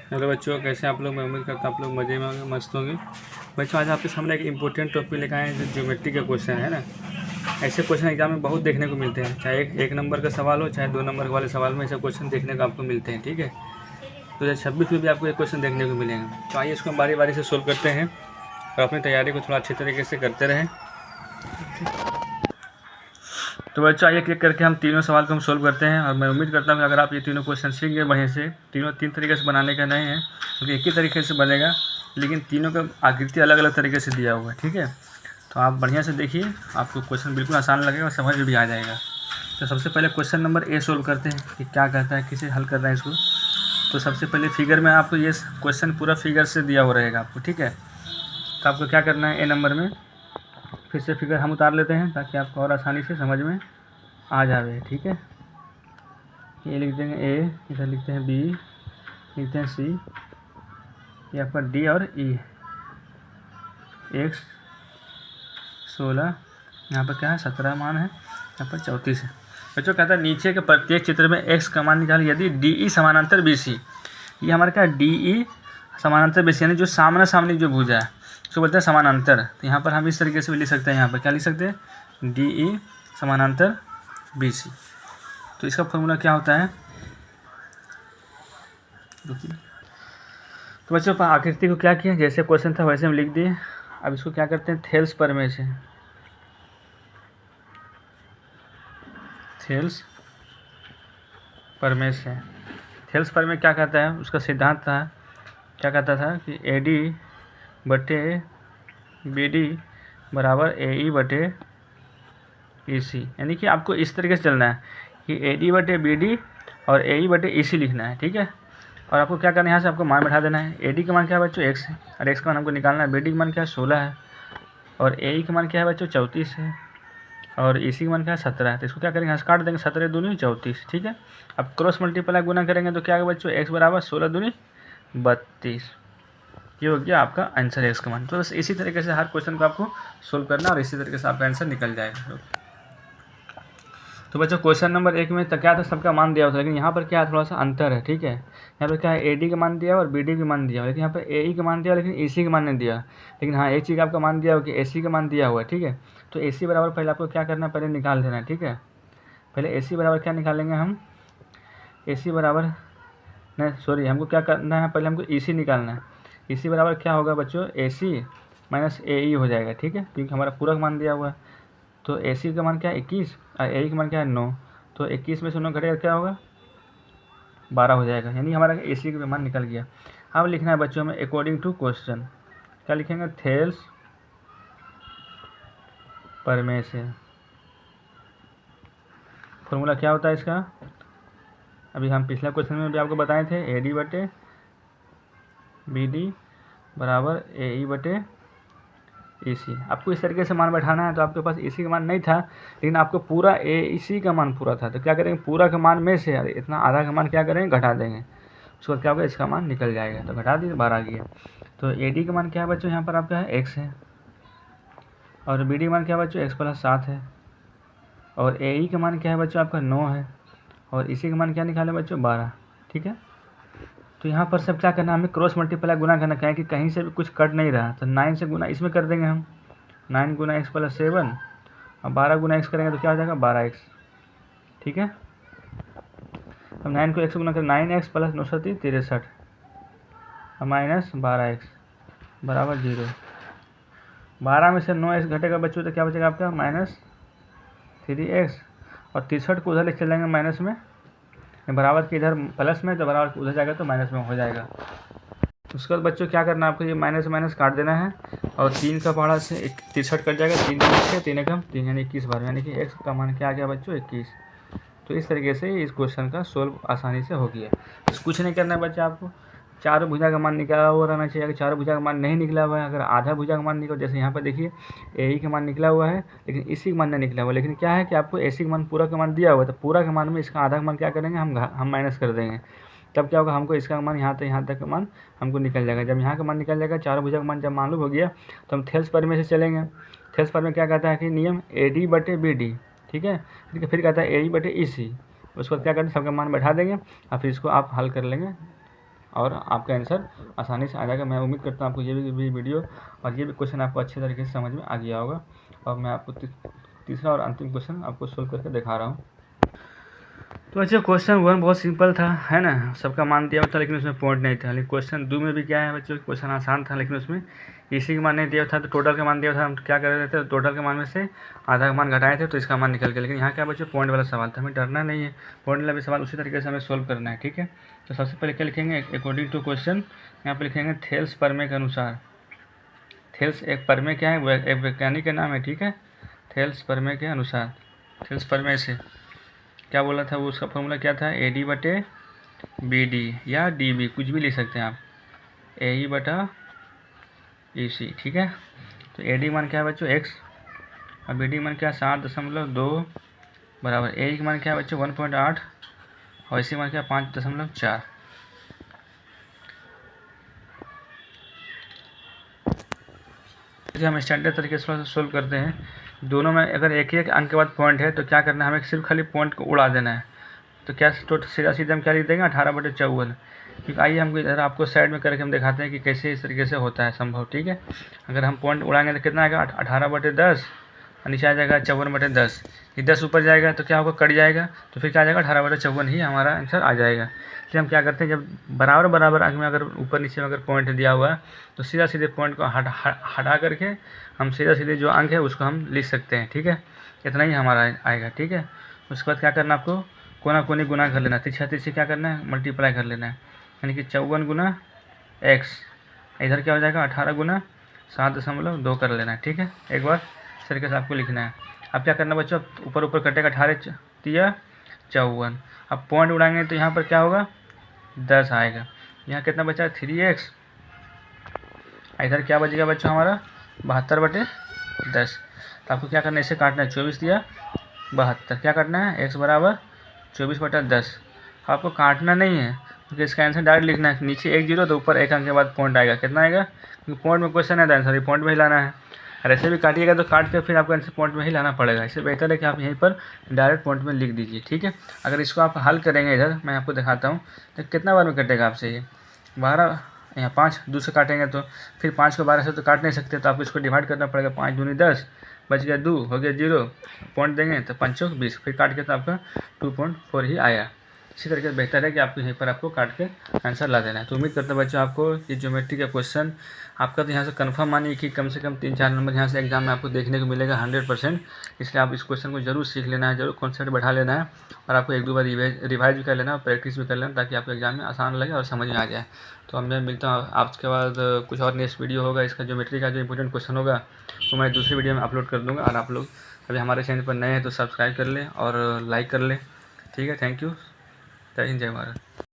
Hello बच्चों, कैसे आप लोग। मैं उम्मीद करता हूँ आप लोग मज़े में होंगे, मस्त होंगे। बच्चों, आज आपके सामने एक इम्पोर्टेंट टॉपिक लेकर आए हैं, जो ज्योमेट्री का क्वेश्चन है ना। ऐसे क्वेश्चन एग्जाम में बहुत देखने को मिलते हैं, चाहे एक नंबर का सवाल हो, चाहे 2 नंबर वाले सवाल में ऐसे क्वेश्चन देखने को आपको मिलते हैं। ठीक है, 2026 में भी आपको एक क्वेश्चन देखने को मिलेंगे। तो आइए इसको हम बारी बारी से सोल्व करते हैं और अपनी तैयारी को थोड़ा अच्छे तरीके से करते रहें। तो बच्चों, आइए क्लिक करके हम तीनों सवाल को हम सोल्व करते हैं। और मैं उम्मीद करता हूँ कि अगर आप ये तीनों क्वेश्चन सीख गए बढ़िया से, तीनों तीन तरीके से बनाने का नहीं है, क्योंकि एक ही तरीके से बनेगा, लेकिन तीनों का आकृति अलग अलग तरीके से दिया हुआ है। ठीक है, तो आप बढ़िया से देखिए, आपको क्वेश्चन बिल्कुल आसान लगेगा और समझ में भी आ जाएगा। तो सबसे पहले क्वेश्चन नंबर ए सोल्व करते हैं कि क्या कहता है, किसे हल करना है इसको। तो सबसे पहले फिगर में आपको ये क्वेश्चन पूरा फिगर से दिया हुआ रहेगा आपको। ठीक है, तो आपको क्या करना है, ए नंबर में फिर से फिगर हम उतार लेते हैं ताकि आपको और आसानी से समझ में आ जावे। ठीक है, ये लिख देंगे ए, इधर लिखते हैं बी, लिखते हैं सी, ये आपका डी और ई। एक्स 16, यहाँ पर क्या है 17 मान है, यहाँ पर 34 है। बच्चों कहता है नीचे के प्रत्येक चित्र में एक्स का मान निकाल यदि डी ई समानांतर बी सी। ये हमारा क्या है, डी ई समानांतर बी सी, यानी जो सामना सामनी जो भुजा है उसको बोलते हैं समानांतर। तो यहाँ पर हम इस तरीके से भी लिख सकते हैं, यहाँ पर क्या लिख सकते हैं, डी ई समानांतर बी सी। तो इसका फॉर्मूला क्या होता है, तो बच्चों आकृति को क्या किया, जैसे क्वेश्चन था वैसे हम लिख दिए। अब इसको क्या करते हैं, थेल्स प्रमेय से, थेल्स प्रमेय से। थेल्स प्रमेय क्या कहता है, उसका सिद्धांत था, क्या कहता था कि ए डी बटे बी डी बराबर ए ई बटे ई सी। यानी कि आपको इस तरीके से चलना है कि ए डी बटे बी डी और ए ई बटे ई सी लिखना है। ठीक है, और आपको क्या करना है, यहाँ से आपको मान बैठा देना है। ए डी का मान क्या है बच्चों, एक्स है, और एक्स का मान हमको निकालना है। बी डी का मान क्या है, 16 है, और ए ई का मान क्या है बच्चों, 34 है, और ई सी का मान क्या है, 17 है। तो इसको क्या करेंगे, यहाँ से काट देंगे, 17 दूनी 34। ठीक है, अब क्रॉस मल्टीप्लाई गुना करेंगे तो क्या होगा बच्चों, एक्स बराबर 16 दूनी 32। ये हो गया आपका आंसर है एक्स का मान। तो बस इसी तरीके से हर क्वेश्चन को आपको सोल्व करना और इसी तरीके से आपका आंसर निकल जाएगा। तो बच्चों क्वेश्चन नंबर 1 में तो क्या था, सबका मान दिया हुआ था, लेकिन यहाँ पर क्या है, थोड़ा सा अंतर है। ठीक है, यहाँ पर क्या है, ए डी का मान दिया और बी डी का मान दिया हुआ, लेकिन यहाँ पर ए ई का मान दिया लेकिन ए सी का मान नहीं दिया। लेकिन हाँ, एक चीज़ का आपका मान दिया हुआ कि ए सी का मान दिया हुआ है। ठीक है, तो ए सी बराबर पहले आपको क्या करना है, पहले निकाल देना है। ठीक है, पहले ए सी बराबर क्या निकालेंगे हम, ए सी बराबर नहीं सॉरी, हमको क्या करना है, पहले हमको ई सी निकालना है। ई सी बराबर क्या होगा बच्चों, ए सी माइनस ए ई हो जाएगा। ठीक है, क्योंकि हमारा पूरा मान दिया हुआ है। तो ए सी का मान क्या है 21 और ए ई का मान क्या है 9। तो 21 में से 9 घटेगा क्या होगा, 12 हो जाएगा, यानी हमारा ए सी का मान निकल गया। अब लिखना है बच्चों में अकॉर्डिंग टू क्वेश्चन, क्या लिखेंगे, थेल्स प्रमेय से। फॉर्मूला क्या होता है इसका, अभी हम पिछले क्वेश्चन में भी आपको बताए थे, ए डी बटे बी डी बराबर ए ई बटे ए सी। आपको इस तरीके से मान बैठाना है। तो आपके पास ए सी का मान नहीं था, लेकिन आपको पूरा ए सी का मान पूरा था, तो क्या करेंगे, पूरा का मान में से इतना आधा का मान क्या करेंगे, घटा देंगे। उसके बाद क्या होगा, इसका मान निकल जाएगा। तो घटा दिए, 12 आ गया। तो ए डी का मान क्या है बच्चों, यहाँ पर आपका है एक्स है, और बी डी का मान क्या है बच्चों, एक्स प्लस 7 है, और ए ई का मान क्या है बच्चों, आपका 9 है, और इसी का मान क्या निकाले बच्चों, 12। ठीक है, तो यहाँ पर सब क्या करना है, हमें क्रॉस मल्टीप्लाई गुना करना है कि कहीं से भी कुछ कट नहीं रहा। तो 9 से गुना इसमें कर देंगे हम, 9 गुना एक्स प्लस 7, और 12 गुना एक्स करेंगे तो क्या हो जाएगा, 12x। ठीक है, अब 9 को एक्स गुना करें, 9x प्लस 9 63 63 और माइनस 12x बराबर 0। 12 में से 9x घटेगा बच्चों तो क्या बचेगा आपका, माइनस 3x, और 63 को उधर ले चल जाएंगे माइनस में, बराबर के इधर प्लस में, तो बराबर उधर जाएगा तो माइनस में हो जाएगा। उसके बाद बच्चों क्या करना है आपको, ये माइनस माइनस काट देना है, और 3 का पहाड़ा से 63 कट जाएगा, 3 6 3 एकम 3 यानी 21 बार, यानी कि एक्स का मान क्या आ गया बच्चों, 21। तो इस तरीके से इस क्वेश्चन का सोल्व आसानी से हो गया। कुछ नहीं करना है बच्चा, आपको चारों भुजा का मान निकला हुआ रहना चाहिए। अगर चारों भुजा का मान नहीं निकला हुआ है, अगर आधा भुजा का मान निकला, जैसे यहाँ पर देखिए ए ई का मान निकला हुआ है लेकिन इसी का मान नहीं निकला हुआ, लेकिन क्या है कि आपको ए सी का मान पूरा का मान दिया हुआ है, तो पूरा का मान में इसका आधा का मान क्या करेंगे, हम माइनस कर देंगे। तब क्या होगा, हमको इसका मान यहाँ तक का मान हमको निकल जाएगा। जब यहाँ का मान निकल जाएगा, चारों भुजा का मान जब मालूम हो गया, तो हम थेल्स प्रमेय से चलेंगे। थेल्स प्रमेय क्या कहता है कि नियम ए डी बटे बी डी। ठीक है, फिर कहता है ए ई बटे ई सी। उसके बाद क्या करते हैं, सबका मान बैठा देंगे और फिर इसको आप हल कर लेंगे और आपका आंसर आसानी से आ जाएगा। मैं उम्मीद करता हूँ आपको ये भी वीडियो और ये भी क्वेश्चन आपको अच्छे तरीके से समझ में आ गया होगा। और मैं आपको तीसरा और अंतिम क्वेश्चन आपको सोल्व करके दिखा रहा हूँ। तो बच्चों क्वेश्चन 1 बहुत सिंपल था, है ना, सबका मान दिया हुआ था, लेकिन उसमें पॉइंट नहीं था। लेकिन क्वेश्चन 2 में भी क्या है बच्चों, क्वेश्चन आसान था, लेकिन उसमें इसी का मान नहीं दिया था, तो टोटल का मान दिया था। हम क्या कर रहे थे, टोटल के मान में से आधा का मान घटाए थे, तो इसका मान निकल गया। लेकिन यहाँ क्या बच्चों, पॉइंट वाला सवाल था, हमें डरना नहीं है, पॉइंट वाला भी सवाल उसी तरीके से हमें सोल्व करना है, ठीक है। तो सबसे पहले क्या लिखेंगे, अकॉर्डिंग टू क्वेश्चन, यहाँ पर लिखेंगे थेल्स प्रमेय के अनुसार। थेल्स एक प्रमेय क्या है, एक वैज्ञानिक का नाम है, ठीक है। थेल्स प्रमेय के अनुसार, थेल्स प्रमेय से क्या बोला था, वो उसका फॉर्मूला क्या था, AD बटे BD या DB, कुछ भी लिख सकते हैं आप, AE बटा EC, ठीक है। तो AD मान क्या है बच्चों, x, और BD मान क्या है 7.2 बराबर, AE का मान क्या है बच्चों 1.8, और EC मान क्या है 5.4। हम स्टैंडर्ड तरीके से सोल्व करते हैं। दोनों में अगर एक एक अंक के बाद पॉइंट है तो क्या करना है, हमें सिर्फ खाली पॉइंट को उड़ा देना है। तो क्या टोटल सीधा सीधा हम क्या लिख देंगे, 18/54। क्योंकि आइए हम इधर आपको साइड में करके हम दिखाते हैं कि कैसे इस तरीके से होता है संभव, ठीक है। अगर हम पॉइंट उड़ाएंगे तो कितना आएगा, 18/10, और नीचे आ जाएगा 54/10। ये 10 ऊपर जाएगा तो क्या होगा, कट जाएगा, तो फिर क्या आ जाएगा 18/54 ही हमारा आंसर आ जाएगा। इसलिए हम क्या करते हैं, जब बराबर बराबर अंक में अगर ऊपर नीचे में अगर पॉइंट दिया हुआ है तो सीधा सीधे पॉइंट को हटा करके हम सीधा सीधे जो अंक है उसको हम लिख सकते हैं, ठीक है। इतना ही हमारा आएगा, ठीक है। उसके बाद क्या करना, आपको कोना कोनी गुना कर लेना, तिरछा तिरछी क्या करना है, मल्टीप्लाई कर लेना है, यानी कि 54 गुना x, इधर क्या हो जाएगा 18 गुना 7.2 कर लेना है, ठीक है। एक बार इस तरीके से आपको लिखना है। अब क्या करना बच्चों, ऊपर ऊपर कटेगा, 18 तिया 54। अब पॉइंट उड़ाएंगे तो यहाँ पर क्या होगा, 10 आएगा। यहाँ कितना बचा, 3x, इधर क्या बचेगा बच्चों हमारा 72/10। तो आपको क्या करना है, इसे काटना है, 24 दिया 72, क्या काटना है, x बराबर 24/10। आपको काटना नहीं है क्योंकि इसका आंसर डायरेक्ट लिखना है, नीचे 1 0 तो ऊपर एक अंक के बाद पॉइंट आएगा, कितना आएगा, क्योंकि पॉइंट में क्वेश्चन है तो आंसर ही पॉइंट में ही लाना है। और ऐसे भी काटिएगा तो काट के फिर आपको आंसर पॉइंट में ही लाना पड़ेगा। इससे बेहतर है कि आप यहीं पर डायरेक्ट पॉइंट में लिख दीजिए, ठीक है। अगर इसको आप हल करेंगे, इधर मैं आपको दिखाता हूँ, तो कितना बार में कटेगा आपसे ये 12, यहाँ 5 2 से काटेंगे तो फिर 5 को 12 से तो काट नहीं सकते, तो आपको इसको डिवाइड करना पड़ेगा, 5 दूनी 10, बच गया 2, हो गया 0, पॉइंट देंगे तो 5 चौक 20, फिर काट के तो आपका 2.4 ही आया। इसी तरीके से बेहतर है कि आपको यहीं पर आपको काट के आंसर ला देना है। तो उम्मीद करते हैं बच्चों आपको ये ज्योमेट्री का क्वेश्चन आपका तो यहाँ से कंफर्म मानिए कि कम से कम 3-4 नंबर यहाँ से एग्जाम में आपको देखने को मिलेगा 100%। इसलिए आप इस क्वेश्चन को जरूर सीख लेना है, जरूर कॉन्सेप्ट बढ़ा लेना है, और आपको 1-2 बार रिवाइज भी कर लेना और प्रैक्टिस भी कर लेना, ताकि आपको एग्जाम में आसान लगे और समझ में आ जाए। तो अब मैं मिलता हूँ आपके बाद कुछ और नेक्स्ट वीडियो होगा, इसका ज्योमेट्री का जो इंपॉर्टेंट क्वेश्चन होगा वो मैं दूसरी वीडियो में अपलोड कर दूँगा। और आप लोग अभी हमारे चैनल पर नए हैं तो सब्सक्राइब कर लें और लाइक कर लें, ठीक है। थैंक यू, जय हिंद, जय भारत।